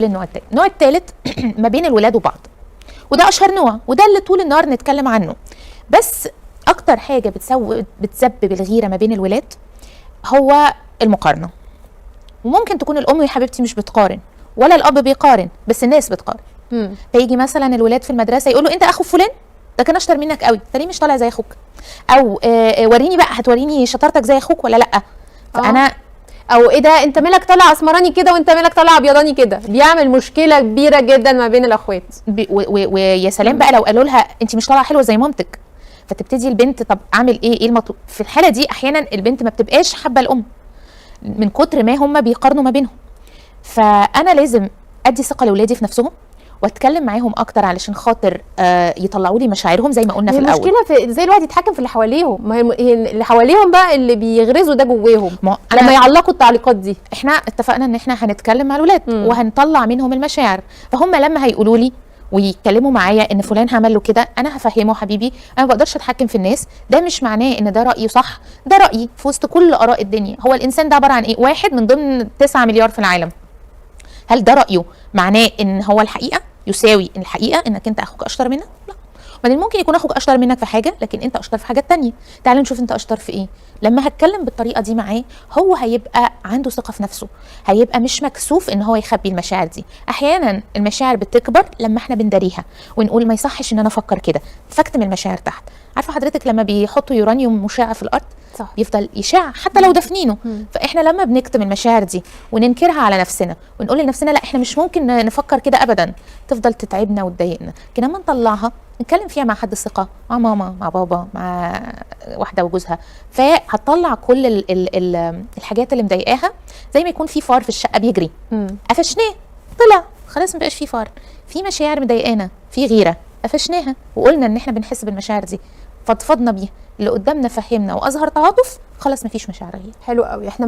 للنوع التالت. النوع التالت ما بين الولاد وبعض، وده اشهر نوع، وده اللي طول النهار نتكلم عنه. بس اكتر حاجه بتسبب الغيره ما بين الولاد هو المقارنه. وممكن تكون الام يا حبيبتي مش بتقارن ولا الاب بيقارن، بس الناس بتقارن. فيجي مثلا الولاد في المدرسه يقولوا انت اخو فلان ده كان اشطر منك قوي، انت ليه مش طالع زي اخوك؟ او وريني بقى، هتوريني شطارتك زي اخوك ولا لا؟ فانا او ايه ده، انت مالك طالع اسمراني كده وانت مالك طالع ابيضاني كده، بيعمل مشكله كبيره جدا ما بين الاخوات. ويا سلام بقى لو قالوا لها انت مش طالعه حلوه زي مامتك، فتبتدي البنت طب اعمل ايه المطلوب؟ في الحاله دي احيانا البنت ما بتبقاش حابه الام من كتر ما هم بيقارنوا ما بينهم. فانا لازم ادي ثقه لاولادي في نفسهم واتكلم معاهم اكتر علشان خاطر يطلعوا لي مشاعرهم زي ما قلنا في الاول. المشكله في ازاي الواحد يتحكم في اللي حواليهم، ما هي اللي حواليهم بقى اللي بيغرزوا ده جواهم لما يعلقوا التعليقات دي. احنا اتفقنا ان احنا هنتكلم مع الولاد وهنطلع منهم المشاعر، فهم لما هيقولوا لي ويتكلموا معايا ان فلان عمل له كده، انا هفهمه حبيبي انا ما بقدرش اتحكم في الناس، ده مش معناه ان ده رايي صح، ده رايي في وسط كل اراء الدنيا. هو الانسان ده عباره عن ايه؟ واحد من ضمن 9 مليار في العالم. هل ده رايه معناه ان هو الحقيقه؟ يساوي الحقيقه انك انت اخوك اشطر منك؟ لا. بعدين ممكن يكون اخوك اشطر منك في حاجه لكن انت اشطر في حاجات تانية. تعال نشوف انت اشطر في ايه. لما هتكلم بالطريقه دي معاه هو هيبقى عنده ثقه في نفسه، هيبقى مش مكسوف ان هو يخبي المشاعر دي. احيانا المشاعر بتكبر لما احنا بنداريها ونقول ما يصحش ان انا افكر كده، فاكتم المشاعر تحت. عارفه حضرتك لما بيحطوا يورانيوم مشع في الارض صح. بيفضل يشع حتى لو دفنينه. فاحنا لما بنكتم المشاعر دي وننكرها على نفسنا ونقول لنفسنا لا احنا مش ممكن نفكر كده ابدا، تفضل تتعبنا وتضايقنا. لكن لما نطلعها نتكلم فيها مع حد ثقه، مع ماما، مع بابا، مع واحده وجوزها، فهتطلع كل الحاجات اللي مضايقاها. زي ما يكون في فار في الشقه بيجري، قفشناه طلع خلاص مبقاش في فار. في مشاعر مضايقانا، في غيره، قفشناها وقلنا ان احنا بنحس بالمشاعر دي، فضفضنا بيها، اللي قدامنا فهمنا واظهر تعاطف، خلاص مفيش مشاعر غير. حلو قوي. احنا